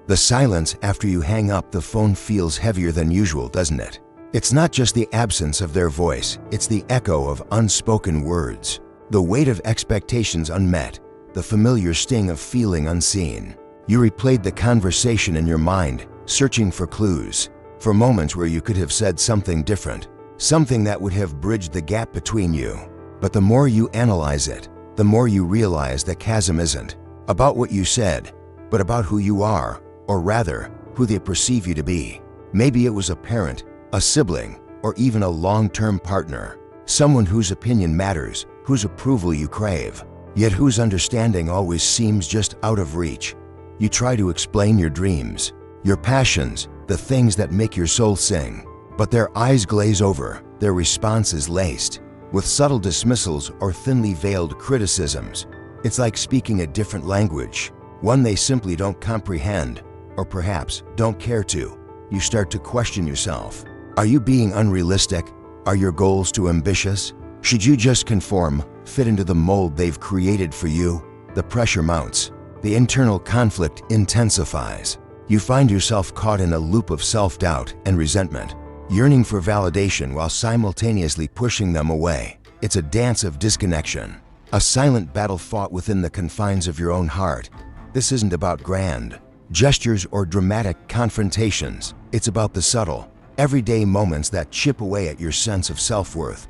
The silence after you hang up the phone feels heavier than usual, doesn't it? It's not just the absence of their voice, it's the echo of unspoken words, the weight of expectations unmet, the familiar sting of feeling unseen. You replayed the conversation in your mind, searching for clues, for moments where you could have said something different, something that would have bridged the gap between you. But the more you analyze it, the more you realize the chasm isn't about what you said, but about who you are, or rather, who they perceive you to be. Maybe it was a parent, a sibling, or even a long-term partner, someone whose opinion matters, whose approval you crave, yet whose understanding always seems just out of reach. You try to explain your dreams, your passions, the things that make your soul sing, but their eyes glaze over, their response is laced with subtle dismissals or thinly veiled criticisms. It's like speaking a different language, one they simply don't comprehend, or perhaps don't care to. You start to question yourself. Are you being unrealistic? Are your goals too ambitious? Should you just conform, fit into the mold they've created for you? The pressure mounts. The internal conflict intensifies. You find yourself caught in a loop of self-doubt and resentment, yearning for validation while simultaneously pushing them away. It's a dance of disconnection, a silent battle fought within the confines of your own heart. This isn't about grand gestures or dramatic confrontations. It's about the subtle, everyday moments that chip away at your sense of self-worth.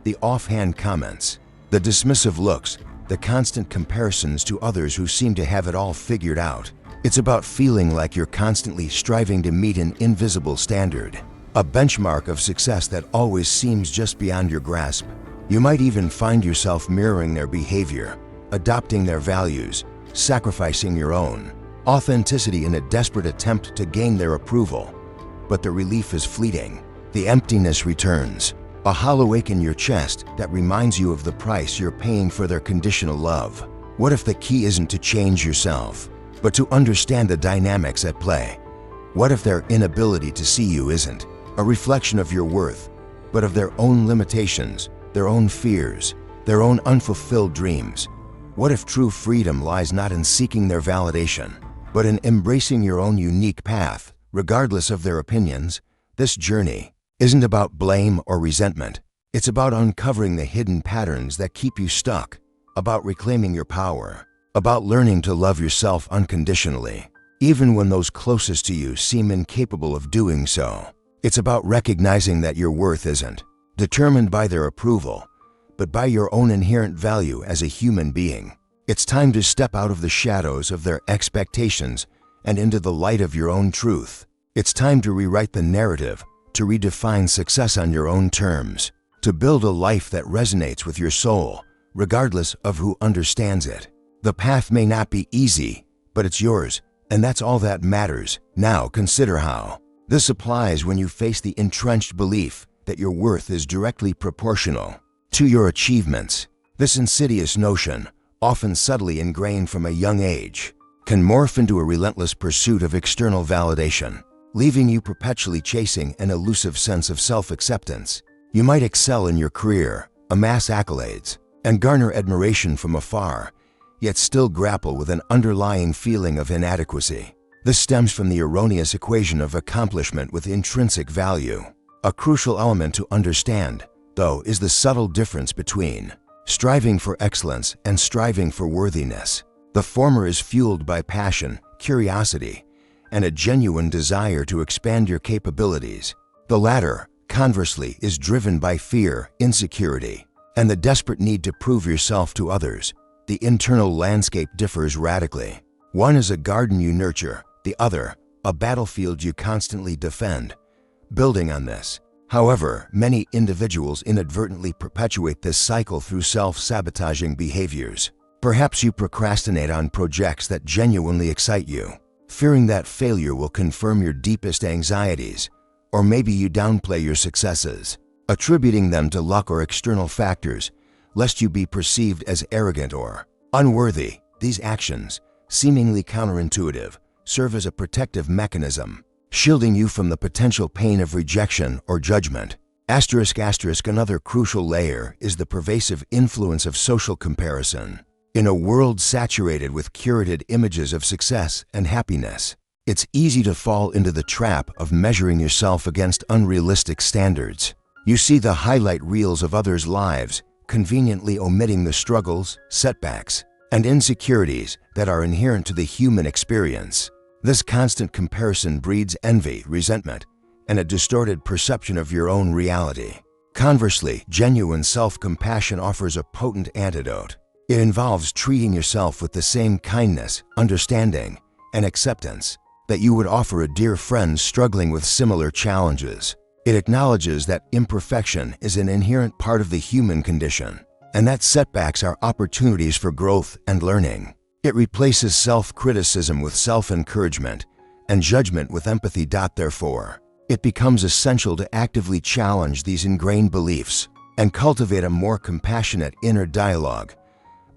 The offhand comments, the dismissive looks, the constant comparisons to others who seem to have it all figured out. It's about feeling like you're constantly striving to meet an invisible standard, a benchmark of success that always seems just beyond your grasp. You might even find yourself mirroring their behavior, adopting their values, sacrificing your own authenticity in a desperate attempt to gain their approval. But the relief is fleeting. The emptiness returns, a hollow ache in your chest that reminds you of the price you're paying for their conditional love. What if the key isn't to change yourself, but to understand the dynamics at play? What if their inability to see you isn't a reflection of your worth, but of their own limitations, their own fears, their own unfulfilled dreams? What if true freedom lies not in seeking their validation, but in embracing your own unique path, regardless of their opinions? This journey isn't about blame or resentment. It's about uncovering the hidden patterns that keep you stuck, about reclaiming your power, about learning to love yourself unconditionally, even when those closest to you seem incapable of doing so. It's about recognizing that your worth isn't determined by their approval, but by your own inherent value as a human being. It's time to step out of the shadows of their expectations and into the light of your own truth. It's time to rewrite the narrative, to redefine success on your own terms, to build a life that resonates with your soul, regardless of who understands it. The path may not be easy, but it's yours, and that's all that matters. Now consider how this applies when you face the entrenched belief that your worth is directly proportional to your achievements. This insidious notion, often subtly ingrained from a young age, can morph into a relentless pursuit of external validation, leaving you perpetually chasing an elusive sense of self-acceptance. You might excel in your career, amass accolades, and garner admiration from afar, yet still grapple with an underlying feeling of inadequacy. This stems from the erroneous equation of accomplishment with intrinsic value. A crucial element to understand, though, is the subtle difference between striving for excellence and striving for worthiness. The former is fueled by passion, curiosity, and a genuine desire to expand your capabilities. The latter, conversely, is driven by fear, insecurity, and the desperate need to prove yourself to others. The internal landscape differs radically. One is a garden you nurture, the other, a battlefield you constantly defend. Building on this, however, many individuals inadvertently perpetuate this cycle through self-sabotaging behaviors. Perhaps you procrastinate on projects that genuinely excite you, fearing that failure will confirm your deepest anxieties. Or maybe you downplay your successes, attributing them to luck or external factors, lest you be perceived as arrogant or unworthy. These actions, seemingly counterintuitive, serve as a protective mechanism, shielding you from the potential pain of rejection or judgment. Another crucial layer is the pervasive influence of social comparison. In a world saturated with curated images of success and happiness, It's easy to fall into the trap of measuring yourself against unrealistic standards. You see the highlight reels of others' lives, conveniently omitting the struggles, setbacks, and insecurities that are inherent to the human experience. This constant comparison breeds envy, resentment, and a distorted perception of your own reality. Conversely, genuine self-compassion offers a potent antidote. It involves treating yourself with the same kindness, understanding, and acceptance that you would offer a dear friend struggling with similar challenges. It acknowledges that imperfection is an inherent part of the human condition, and that setbacks are opportunities for growth and learning. It replaces self-criticism with self-encouragement and judgment with empathy. Therefore, it becomes essential to actively challenge these ingrained beliefs and cultivate a more compassionate inner dialogue.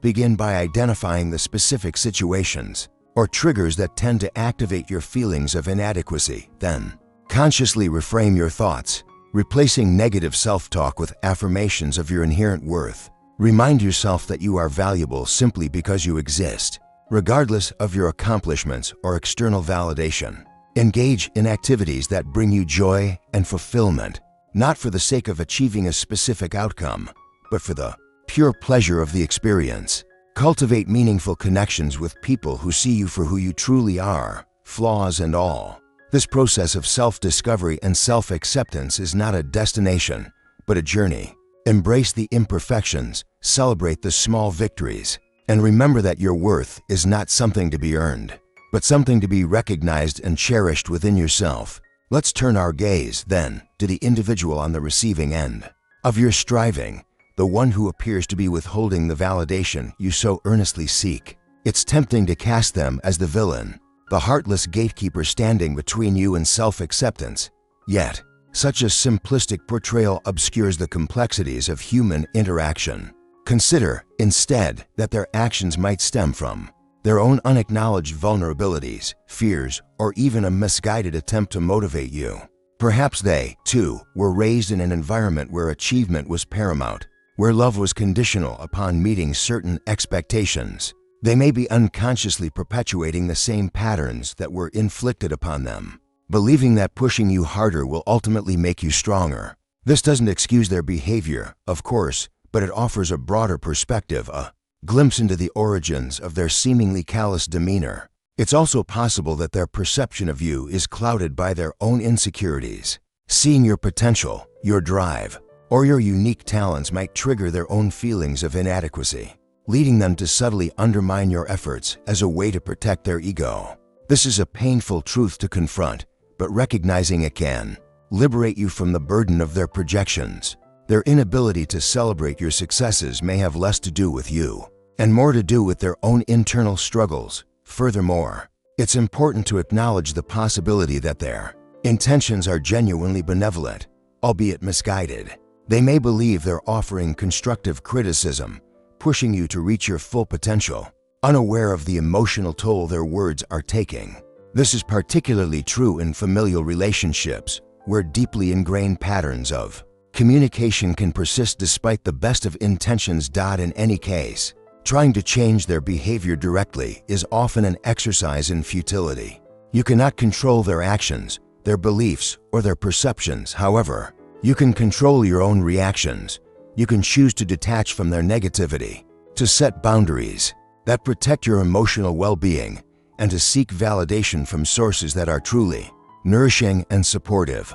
Begin by identifying the specific situations or triggers that tend to activate your feelings of inadequacy. Then, consciously reframe your thoughts, replacing negative self-talk with affirmations of your inherent worth. Remind yourself that you are valuable simply because you exist, regardless of your accomplishments or external validation. Engage in activities that bring you joy and fulfillment, not for the sake of achieving a specific outcome, but for the pure pleasure of the experience. Cultivate meaningful connections with people who see you for who you truly are, flaws and all. This process of self-discovery and self-acceptance is not a destination, but a journey. Embrace the imperfections, celebrate the small victories, and remember that your worth is not something to be earned, but something to be recognized and cherished within yourself. Let's turn our gaze, then, to the individual on the receiving end of your striving, the one who appears to be withholding the validation you so earnestly seek. It's tempting to cast them as the villain, the heartless gatekeeper standing between you and self-acceptance. Yet, such a simplistic portrayal obscures the complexities of human interaction. Consider, instead, that their actions might stem from their own unacknowledged vulnerabilities, fears, or even a misguided attempt to motivate you. Perhaps they, too, were raised in an environment where achievement was paramount, where love was conditional upon meeting certain expectations. They may be unconsciously perpetuating the same patterns that were inflicted upon them, believing that pushing you harder will ultimately make you stronger. This doesn't excuse their behavior, of course, but it offers a broader perspective, a glimpse into the origins of their seemingly callous demeanor. It's also possible that their perception of you is clouded by their own insecurities. Seeing your potential, your drive, or your unique talents might trigger their own feelings of inadequacy, leading them to subtly undermine your efforts as a way to protect their ego. This is a painful truth to confront, but recognizing it can liberate you from the burden of their projections. Their inability to celebrate your successes may have less to do with you and more to do with their own internal struggles. Furthermore, it's important to acknowledge the possibility that their intentions are genuinely benevolent, albeit misguided. They may believe they're offering constructive criticism, pushing you to reach your full potential, unaware of the emotional toll their words are taking. This is particularly true in familial relationships, where deeply ingrained patterns of communication can persist despite the best of intentions. In any case, trying to change their behavior directly is often an exercise in futility. You cannot control their actions, their beliefs, or their perceptions. However, you can control your own reactions. You can choose to detach from their negativity, to set boundaries that protect your emotional well-being, and to seek validation from sources that are truly nourishing and supportive.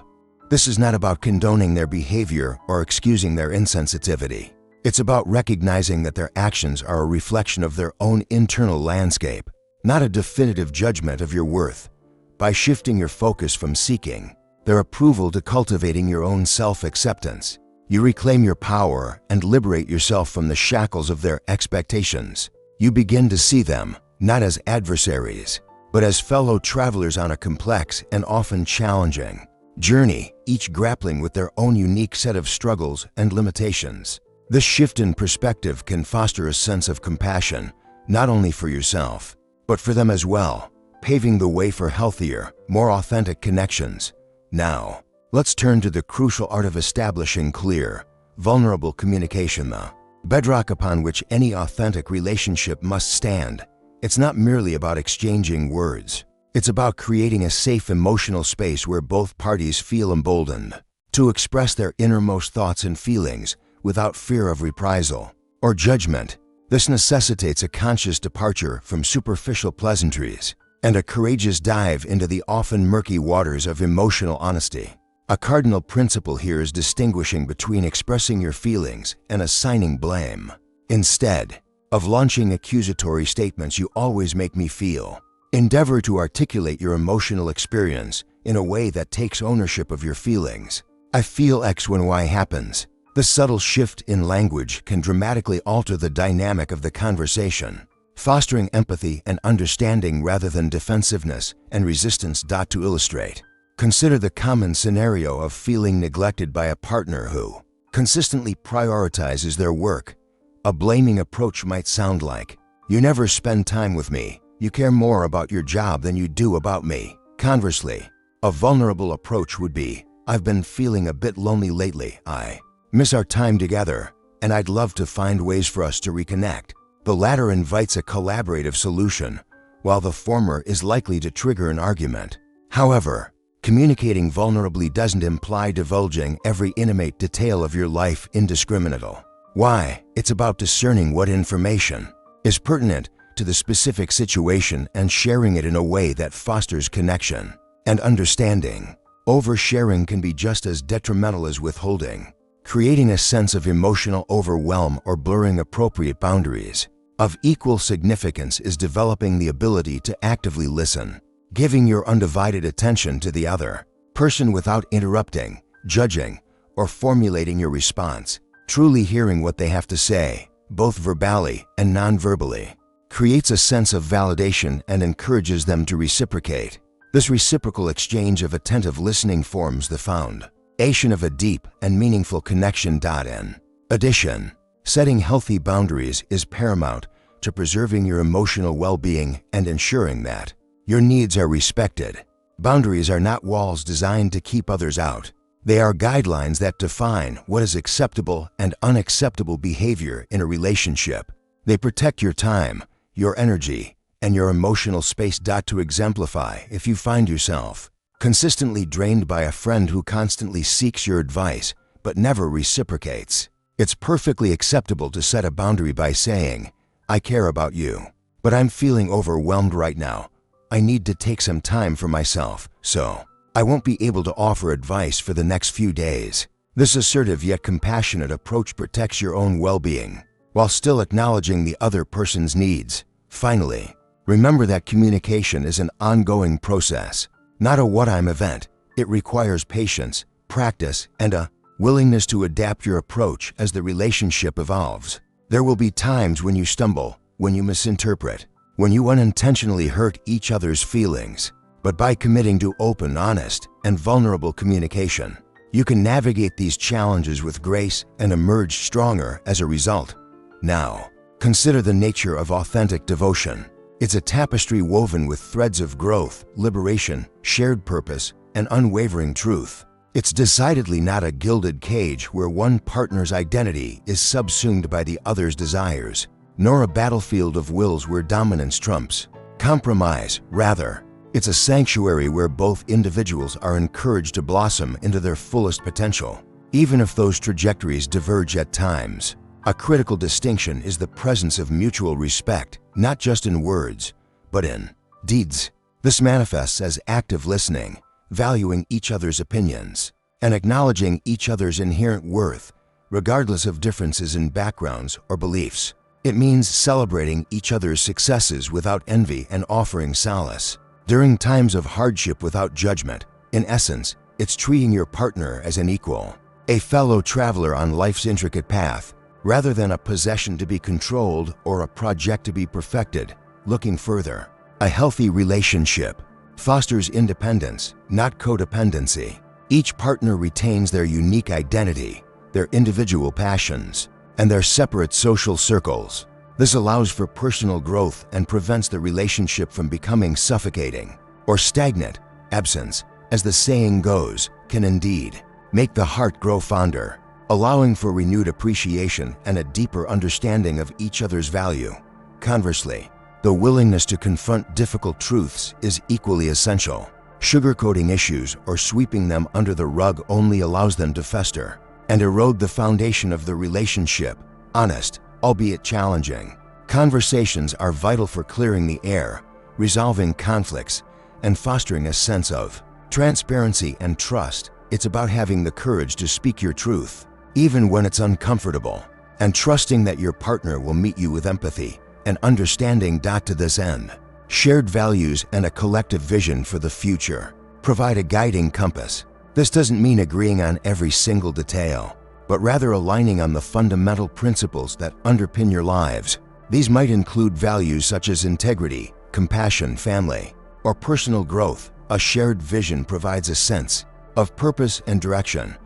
This is not about condoning their behavior or excusing their insensitivity. It's about recognizing that their actions are a reflection of their own internal landscape, not a definitive judgment of your worth. By shifting your focus from seeking their approval to cultivating your own self-acceptance, you reclaim your power and liberate yourself from the shackles of their expectations. You begin to see them not as adversaries, but as fellow travelers on a complex and often challenging journey, each grappling with their own unique set of struggles and limitations. This shift in perspective can foster a sense of compassion, not only for yourself, but for them as well, paving the way for healthier, more authentic connections. Now, let's turn to the crucial art of establishing clear, vulnerable communication, the bedrock upon which any authentic relationship must stand. It's not merely about exchanging words. It's about creating a safe emotional space where both parties feel emboldened to express their innermost thoughts and feelings without fear of reprisal or judgment. This necessitates a conscious departure from superficial pleasantries and a courageous dive into the often murky waters of emotional honesty. A cardinal principle here is distinguishing between expressing your feelings and assigning blame. Instead of launching accusatory statements, "You always make me feel," endeavor to articulate your emotional experience in a way that takes ownership of your feelings. "I feel X when Y happens." The subtle shift in language can dramatically alter the dynamic of the conversation, fostering empathy and understanding rather than defensiveness and resistance. To illustrate, consider the common scenario of feeling neglected by a partner who consistently prioritizes their work. A blaming approach might sound like, "You never spend time with me. You care more about your job than you do about me." Conversely, a vulnerable approach would be, "I've been feeling a bit lonely lately. I miss our time together, and I'd love to find ways for us to reconnect." The latter invites a collaborative solution, while the former is likely to trigger an argument. However, communicating vulnerably doesn't imply divulging every intimate detail of your life indiscriminately. Why? It's about discerning what information is pertinent to the specific situation and sharing it in a way that fosters connection and understanding. Oversharing can be just as detrimental as withholding, creating a sense of emotional overwhelm or blurring appropriate boundaries. Of equal significance is developing the ability to actively listen, giving your undivided attention to the other person without interrupting, judging, or formulating your response. Truly hearing what they have to say, both verbally and non-verbally, creates a sense of validation and encourages them to reciprocate. This reciprocal exchange of attentive listening forms the foundation of a deep and meaningful connection. In addition, setting healthy boundaries is paramount to preserving your emotional well-being and ensuring that your needs are respected. Boundaries are not walls designed to keep others out. They are guidelines that define what is acceptable and unacceptable behavior in a relationship. They protect your time, your energy, and your emotional space. To exemplify, if you find yourself consistently drained by a friend who constantly seeks your advice but never reciprocates, it's perfectly acceptable to set a boundary by saying, "I care about you, but I'm feeling overwhelmed right now. I need to take some time for myself, so I won't be able to offer advice for the next few days." This assertive yet compassionate approach protects your own well-being while still acknowledging the other person's needs. Finally, remember that communication is an ongoing process, not a one-time event. It requires patience, practice, and a willingness to adapt your approach as the relationship evolves. There will be times when you stumble, when you misinterpret, when you unintentionally hurt each other's feelings. But by committing to open, honest, and vulnerable communication, you can navigate these challenges with grace and emerge stronger as a result. Now, consider the nature of authentic devotion. It's a tapestry woven with threads of growth, liberation, shared purpose, and unwavering truth. It's decidedly not a gilded cage where one partner's identity is subsumed by the other's desires, nor a battlefield of wills where dominance trumps compromise. Rather, it's a sanctuary where both individuals are encouraged to blossom into their fullest potential, even if those trajectories diverge at times. A critical distinction is the presence of mutual respect, not just in words, but in deeds. This manifests as active listening, valuing each other's opinions, and acknowledging each other's inherent worth, regardless of differences in backgrounds or beliefs. It means celebrating each other's successes without envy and offering solace during times of hardship without judgment. In essence, it's treating your partner as an equal, a fellow traveler on life's intricate path, rather than a possession to be controlled or a project to be perfected. Looking further, a healthy relationship fosters independence, not codependency. Each partner retains their unique identity, their individual passions, and their separate social circles. This allows for personal growth and prevents the relationship from becoming suffocating or stagnant. Absence, as the saying goes, can indeed make the heart grow fonder, allowing for renewed appreciation and a deeper understanding of each other's value. Conversely, The willingness to confront difficult truths is equally essential. Sugarcoating issues or sweeping them under the rug only allows them to fester and erode the foundation of the relationship. Honest, albeit challenging, conversations are vital for clearing the air, resolving conflicts, and fostering a sense of transparency and trust. It's about having the courage to speak your truth, even when it's uncomfortable, and trusting that your partner will meet you with empathy and understanding. To this end, shared values and a collective vision for the future provide a guiding compass. This doesn't mean agreeing on every single detail, but rather aligning on the fundamental principles that underpin your lives. These might include values such as integrity, compassion, family, or personal growth. A shared vision provides a sense of purpose and direction,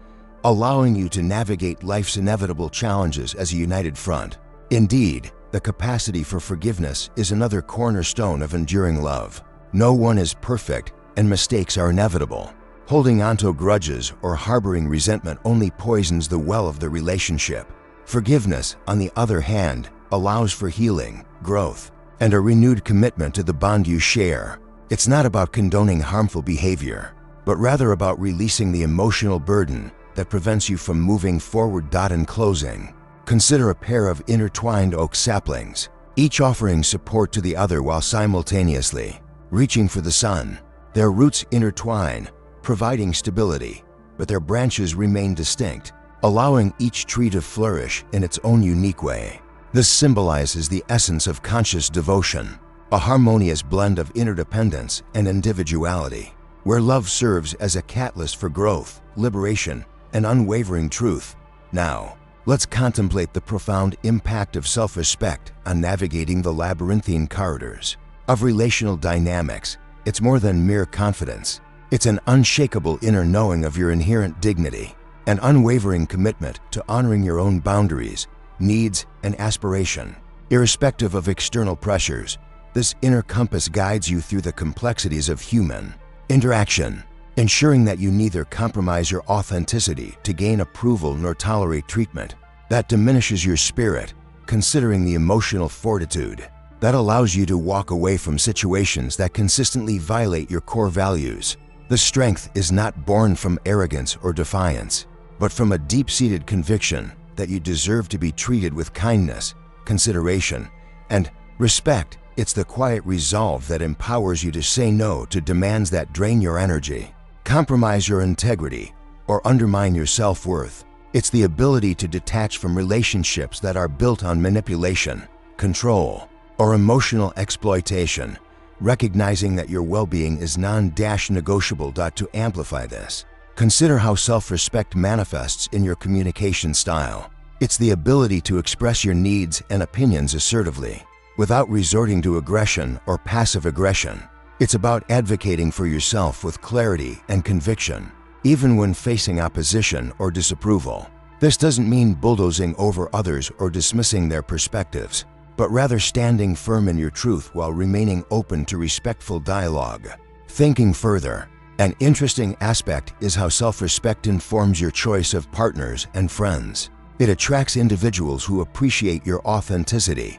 allowing you to navigate life's inevitable challenges as a united front. Indeed, the capacity for forgiveness is another cornerstone of enduring love. No one is perfect, and mistakes are inevitable. Holding onto grudges or harboring resentment only poisons the well of the relationship. Forgiveness, on the other hand, allows for healing, growth, and a renewed commitment to the bond you share. It's not about condoning harmful behavior, but rather about releasing the emotional burden that prevents you from moving forward. In closing, consider a pair of intertwined oak saplings, each offering support to the other while simultaneously reaching for the sun. Their roots intertwine, providing stability, but their branches remain distinct, allowing each tree to flourish in its own unique way. This symbolizes the essence of conscious devotion, a harmonious blend of interdependence and individuality, where love serves as a catalyst for growth, liberation, and unwavering truth. Now, let's contemplate the profound impact of self-respect on navigating the labyrinthine corridors of relational dynamics. It's more than mere confidence. It's an unshakable inner knowing of your inherent dignity, an unwavering commitment to honoring your own boundaries, needs, and aspiration. Irrespective of external pressures, this inner compass guides you through the complexities of human interaction, ensuring that you neither compromise your authenticity to gain approval nor tolerate treatment that diminishes your spirit, considering the emotional fortitude that allows you to walk away from situations that consistently violate your core values. The strength is not born from arrogance or defiance, but from a deep-seated conviction that you deserve to be treated with kindness, consideration, and respect. It's the quiet resolve that empowers you to say no to demands that drain your energy, compromise your integrity, or undermine your self-worth. It's the ability to detach from relationships that are built on manipulation, control, or emotional exploitation, recognizing that your well-being is non-negotiable. To amplify this, consider how self-respect manifests in your communication style. It's the ability to express your needs and opinions assertively, without resorting to aggression or passive aggression. It's about advocating for yourself with clarity and conviction, even when facing opposition or disapproval. This doesn't mean bulldozing over others or dismissing their perspectives, but rather standing firm in your truth while remaining open to respectful dialogue. Thinking further, an interesting aspect is how self-respect informs your choice of partners and friends. It attracts individuals who appreciate your authenticity,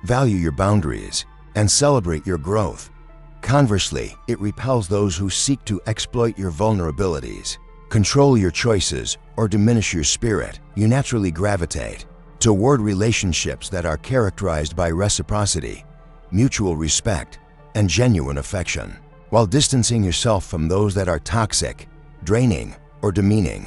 value your boundaries, and celebrate your growth. Conversely, it repels those who seek to exploit your vulnerabilities, control your choices, or diminish your spirit. You naturally gravitate toward relationships that are characterized by reciprocity, mutual respect, and genuine affection, while distancing yourself from those that are toxic, draining, or demeaning.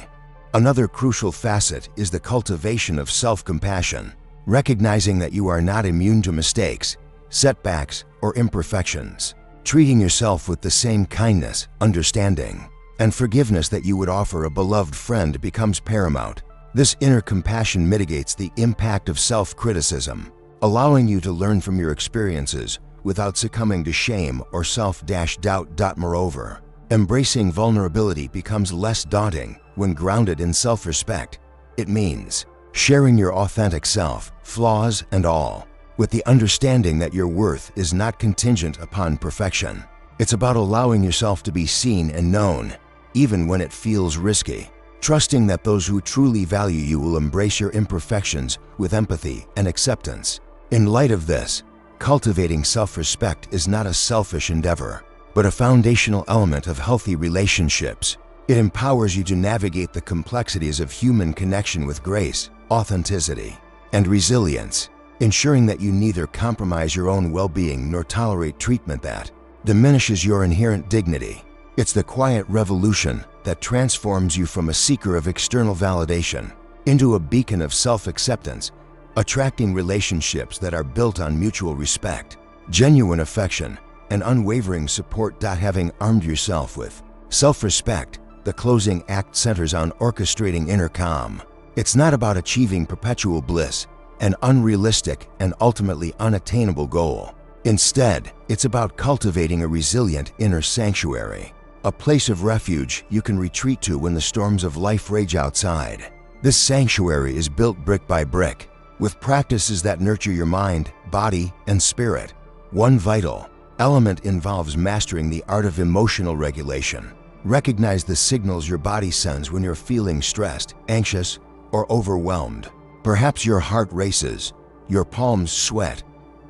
Another crucial facet is the cultivation of self-compassion, recognizing that you are not immune to mistakes, setbacks, or imperfections. Treating yourself with the same kindness, understanding, and forgiveness that you would offer a beloved friend becomes paramount. This inner compassion mitigates the impact of self-criticism, allowing you to learn from your experiences without succumbing to shame or self-doubt. Moreover, embracing vulnerability becomes less daunting when grounded in self-respect. It means sharing your authentic self, flaws and all, with the understanding that your worth is not contingent upon perfection. It's about allowing yourself to be seen and known, even when it feels risky. Trusting that those who truly value you will embrace your imperfections with empathy and acceptance. In light of this, cultivating self-respect is not a selfish endeavor, but a foundational element of healthy relationships. It empowers you to navigate the complexities of human connection with grace, authenticity, and resilience, ensuring that you neither compromise your own well-being nor tolerate treatment that diminishes your inherent dignity. It's the quiet revolution that transforms you from a seeker of external validation into a beacon of self-acceptance, attracting relationships that are built on mutual respect, genuine affection, and unwavering support. Having armed yourself with self-respect, the closing act centers on orchestrating inner calm. It's not about achieving perpetual bliss, an unrealistic and ultimately unattainable goal. Instead, it's about cultivating a resilient inner sanctuary, a place of refuge you can retreat to when the storms of life rage outside. This sanctuary is built brick by brick, with practices that nurture your mind, body, and spirit. One vital element involves mastering the art of emotional regulation. Recognize the signals your body sends when you're feeling stressed, anxious, or overwhelmed. Perhaps your heart races, your palms sweat,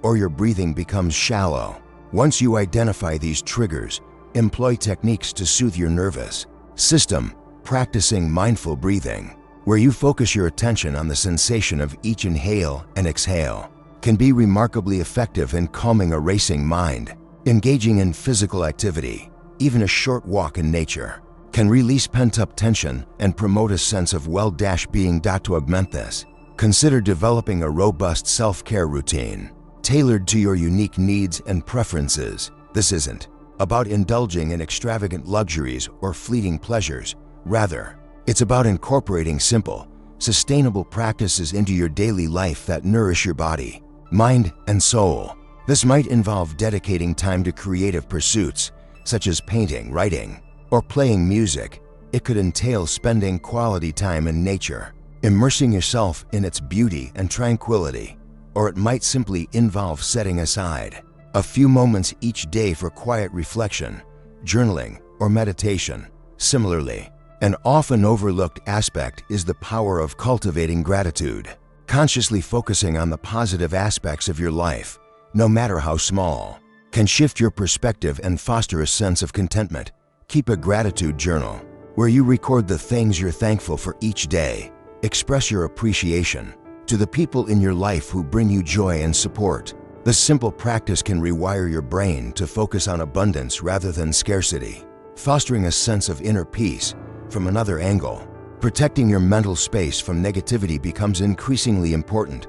or your breathing becomes shallow. Once you identify these triggers, employ techniques to soothe your nervous system, practicing mindful breathing, where you focus your attention on the sensation of each inhale and exhale, can be remarkably effective in calming a racing mind. Engaging in physical activity, even a short walk in nature, can release pent-up tension and promote a sense of well-being. To augment this, consider developing a robust self-care routine tailored to your unique needs and preferences. This isn't about indulging in extravagant luxuries or fleeting pleasures. Rather, it's about incorporating simple, sustainable practices into your daily life that nourish your body, mind, and soul. This might involve dedicating time to creative pursuits, such as painting, writing, or playing music. It could entail spending quality time in nature, immersing yourself in its beauty and tranquility, or it might simply involve setting aside a few moments each day for quiet reflection, journaling, or meditation. Similarly, an often overlooked aspect is the power of cultivating gratitude. Consciously focusing on the positive aspects of your life, no matter how small, can shift your perspective and foster a sense of contentment. Keep a gratitude journal where you record the things you're thankful for each day. Express your appreciation to the people in your life who bring you joy and support. This simple practice can rewire your brain to focus on abundance rather than scarcity, fostering a sense of inner peace. From another angle, protecting your mental space from negativity becomes increasingly important.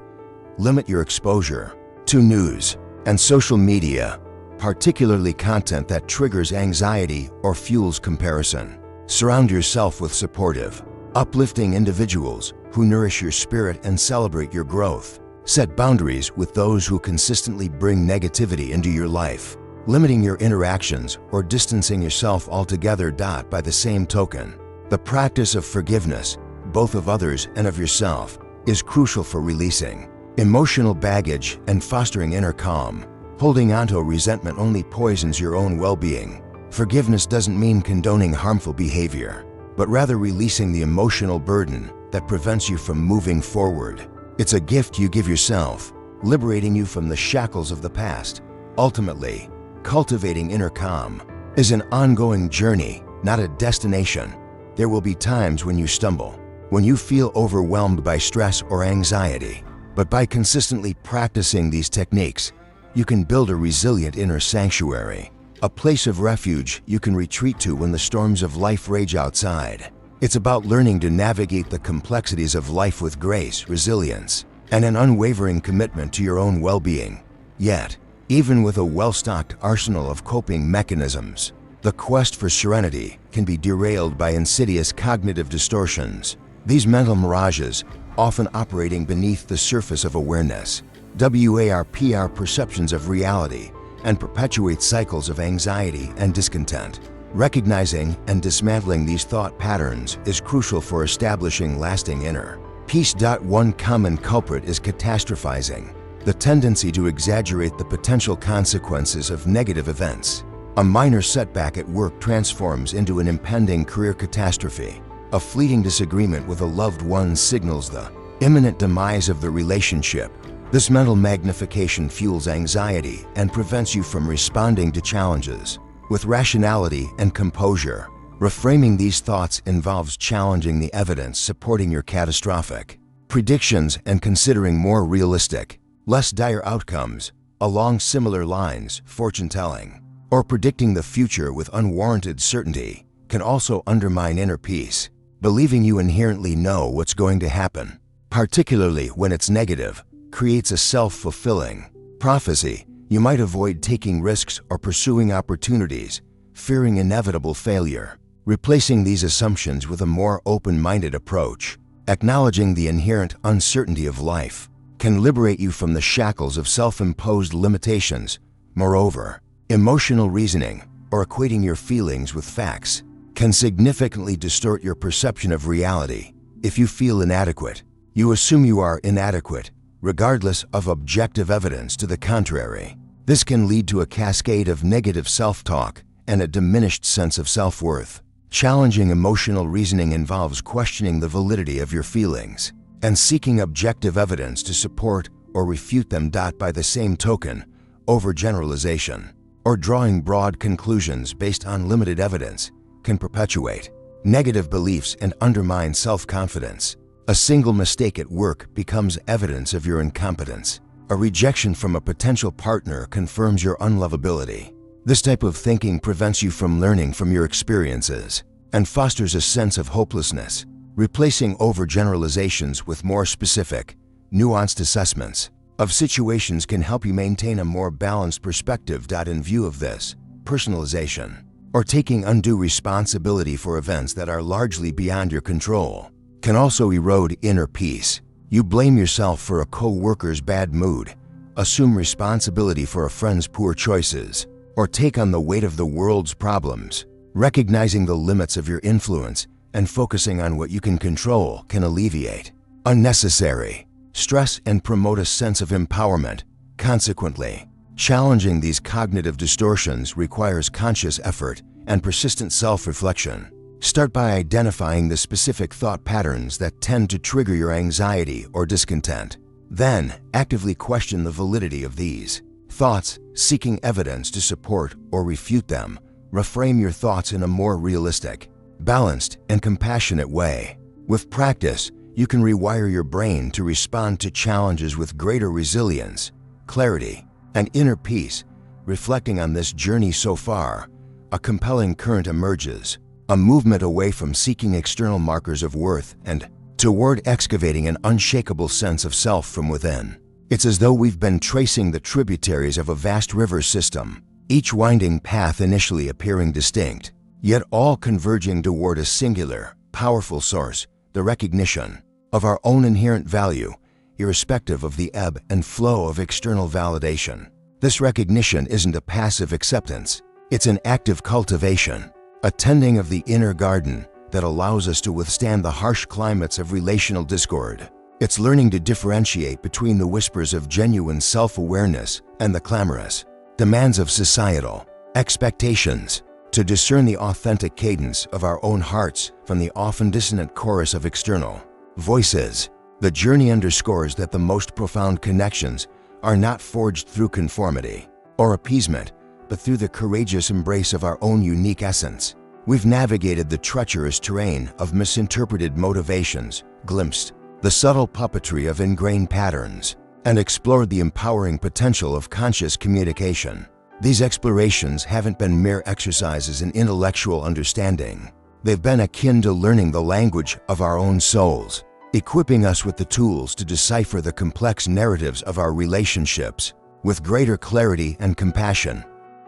Limit your exposure to news and social media, particularly content that triggers anxiety or fuels comparison. Surround yourself with supportive, uplifting individuals who nourish your spirit and celebrate your growth. Set boundaries with those who consistently bring negativity into your life, limiting your interactions or distancing yourself altogether. By the same token, the practice of forgiveness, both of others and of yourself, is crucial for releasing emotional baggage and fostering inner calm. Holding onto resentment only poisons your own well-being. Forgiveness doesn't mean condoning harmful behavior, but rather releasing the emotional burden that prevents you from moving forward. It's a gift you give yourself, liberating you from the shackles of the past. Ultimately, cultivating inner calm is an ongoing journey, not a destination. There will be times when you stumble, when you feel overwhelmed by stress or anxiety. But by consistently practicing these techniques, you can build a resilient inner sanctuary, a place of refuge you can retreat to when the storms of life rage outside. It's about learning to navigate the complexities of life with grace, resilience, and an unwavering commitment to your own well-being. Yet, even with a well-stocked arsenal of coping mechanisms, the quest for serenity can be derailed by insidious cognitive distortions. These mental mirages, often operating beneath the surface of awareness, warp perceptions of reality and perpetuate cycles of anxiety and discontent. Recognizing and dismantling these thought patterns is crucial for establishing lasting inner peace. One common culprit is catastrophizing, the tendency to exaggerate the potential consequences of negative events. A minor setback at work transforms into an impending career catastrophe. A fleeting disagreement with a loved one signals the imminent demise of the relationship. This mental magnification fuels anxiety and prevents you from responding to challenges with rationality and composure. Reframing these thoughts involves challenging the evidence supporting your catastrophic predictions and considering more realistic, less dire outcomes along similar lines. Fortune-telling or predicting the future with unwarranted certainty can also undermine inner peace. Believing you inherently know what's going to happen, particularly when it's negative, creates a self-fulfilling prophecy. You might avoid taking risks or pursuing opportunities, fearing inevitable failure. Replacing these assumptions with a more open-minded approach, acknowledging the inherent uncertainty of life, can liberate you from the shackles of self-imposed limitations. Moreover, emotional reasoning, or equating your feelings with facts, can significantly distort your perception of reality. If you feel inadequate, you assume you are inadequate, regardless of objective evidence to the contrary. This can lead to a cascade of negative self-talk and a diminished sense of self-worth. Challenging emotional reasoning involves questioning the validity of your feelings and seeking objective evidence to support or refute them. By the same token, overgeneralization or drawing broad conclusions based on limited evidence can perpetuate negative beliefs and undermine self-confidence. A single mistake at work becomes evidence of your incompetence. A rejection from a potential partner confirms your unlovability. This type of thinking prevents you from learning from your experiences and fosters a sense of hopelessness. Replacing overgeneralizations with more specific, nuanced assessments of situations can help you maintain a more balanced perspective. In view of this, personalization, or taking undue responsibility for events that are largely beyond your control, can also erode inner peace. You blame yourself for a co-worker's bad mood, assume responsibility for a friend's poor choices, or take on the weight of the world's problems. Recognizing the limits of your influence and focusing on what you can control can alleviate unnecessary stress and promote a sense of empowerment. Consequently, challenging these cognitive distortions requires conscious effort and persistent self-reflection. Start by identifying the specific thought patterns that tend to trigger your anxiety or discontent. Then, actively question the validity of these thoughts, seeking evidence to support or refute them. Reframe your thoughts in a more realistic, balanced, and compassionate way. With practice, you can rewire your brain to respond to challenges with greater resilience, clarity, and inner peace. Reflecting on this journey so far, a compelling current emerges, a movement away from seeking external markers of worth and toward excavating an unshakable sense of self from within. It's as though we've been tracing the tributaries of a vast river system, each winding path initially appearing distinct, yet all converging toward a singular, powerful source, the recognition of our own inherent value, irrespective of the ebb and flow of external validation. This recognition isn't a passive acceptance, it's an active cultivation, a tending of the inner garden that allows us to withstand the harsh climates of relational discord. It's learning to differentiate between the whispers of genuine self-awareness and the clamorous demands of societal expectations, to discern the authentic cadence of our own hearts from the often dissonant chorus of external voices. The journey underscores that the most profound connections are not forged through conformity or appeasement, but through the courageous embrace of our own unique essence. We've navigated the treacherous terrain of misinterpreted motivations, glimpsed the subtle puppetry of ingrained patterns, and explored the empowering potential of conscious communication. These explorations haven't been mere exercises in intellectual understanding. They've been akin to learning the language of our own souls, equipping us with the tools to decipher the complex narratives of our relationships with greater clarity and compassion.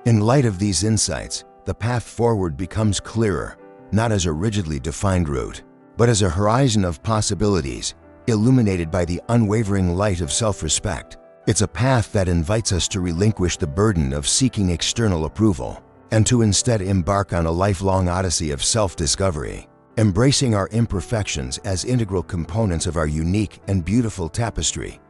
In light of these insights, the path forward becomes clearer, not as a rigidly defined route, but as a horizon of possibilities, illuminated by the unwavering light of self-respect. It's a path that invites us to relinquish the burden of seeking external approval and to instead embark on a lifelong odyssey of self-discovery, embracing our imperfections as integral components of our unique and beautiful tapestry.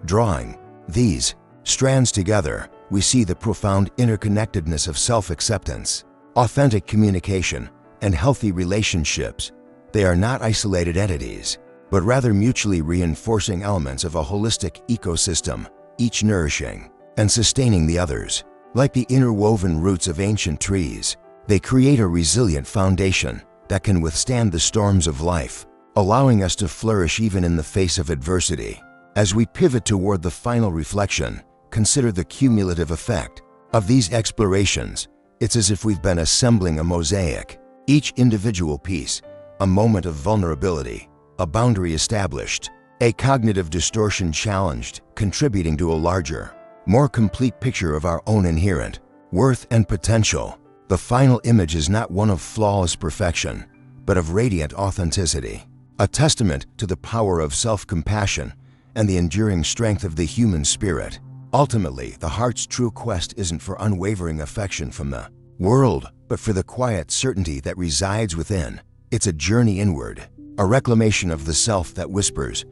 Drawing these strands together, we see the profound interconnectedness of self-acceptance, authentic communication, and healthy relationships. They are not isolated entities. but rather mutually reinforcing elements of a holistic ecosystem, each nourishing and sustaining the others. Like the interwoven roots of ancient trees, they create a resilient foundation that can withstand the storms of life, allowing us to flourish even in the face of adversity. As we pivot toward the final reflection, consider the cumulative effect of these explorations. It's as if we've been assembling a mosaic. Each individual piece, a moment of vulnerability, a boundary established, a cognitive distortion challenged, contributing to a larger, more complete picture of our own inherent worth and potential. The final image is not one of flawless perfection, but of radiant authenticity, a testament to the power of self-compassion and the enduring strength of the human spirit. Ultimately, the heart's true quest isn't for unwavering affection from the world, but for the quiet certainty that resides within. It's a journey inward, a reclamation of the self that whispers,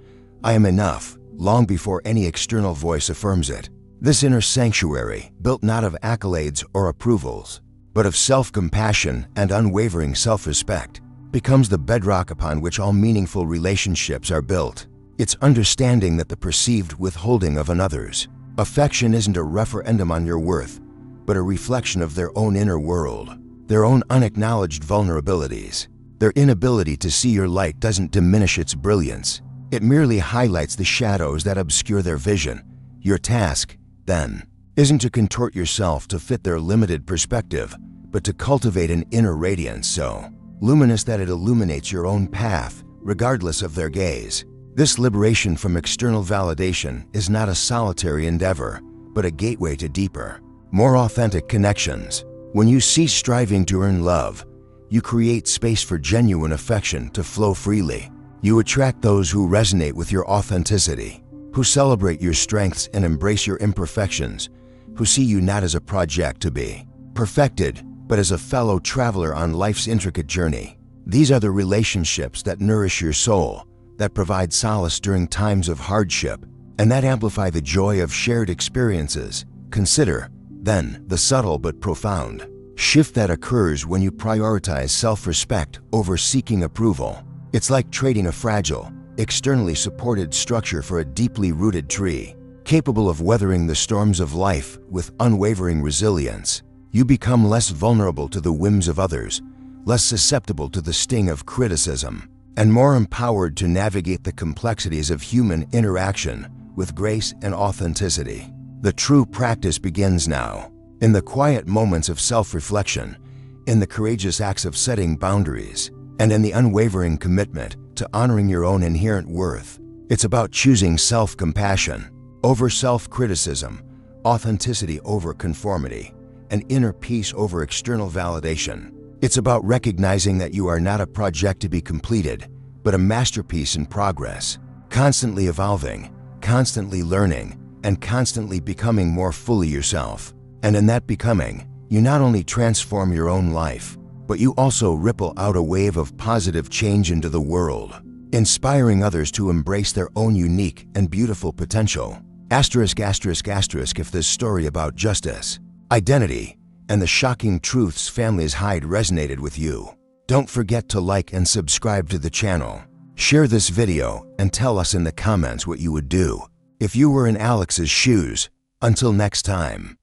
"I am enough," long before any external voice affirms it. This inner sanctuary, built not of accolades or approvals, but of self-compassion and unwavering self-respect, becomes the bedrock upon which all meaningful relationships are built. It's understanding that the perceived withholding of another's affection isn't a referendum on your worth, but a reflection of their own inner world, their own unacknowledged vulnerabilities. Their inability to see your light doesn't diminish its brilliance. It merely highlights the shadows that obscure their vision. Your task, then, isn't to contort yourself to fit their limited perspective, but to cultivate an inner radiance so luminous that it illuminates your own path, regardless of their gaze. This liberation from external validation is not a solitary endeavor, but a gateway to deeper, more authentic connections. When you cease striving to earn love, you create space for genuine affection to flow freely. You attract those who resonate with your authenticity, who celebrate your strengths and embrace your imperfections, who see you not as a project to be perfected, but as a fellow traveler on life's intricate journey. These are the relationships that nourish your soul, that provide solace during times of hardship, and that amplify the joy of shared experiences. Consider, then, the subtle but profound shift that occurs when you prioritize self-respect over seeking approval. It's like trading a fragile, externally supported structure for a deeply rooted tree, capable of weathering the storms of life with unwavering resilience. You become less vulnerable to the whims of others, less susceptible to the sting of criticism, and more empowered to navigate the complexities of human interaction with grace and authenticity. The true practice begins now, in the quiet moments of self-reflection, in the courageous acts of setting boundaries, and in the unwavering commitment to honoring your own inherent worth. It's about choosing self-compassion over self-criticism, authenticity over conformity, and inner peace over external validation. It's about recognizing that you are not a project to be completed, but a masterpiece in progress, constantly evolving, constantly learning, and constantly becoming more fully yourself. And in that becoming, you not only transform your own life, but you also ripple out a wave of positive change into the world, inspiring others to embrace their own unique and beautiful potential. Asterisk, asterisk, asterisk, if this story about justice, identity, and the shocking truths families hide resonated with you, don't forget to like and subscribe to the channel. Share this video and tell us in the comments what you would do if you were in Alex's shoes. Until next time.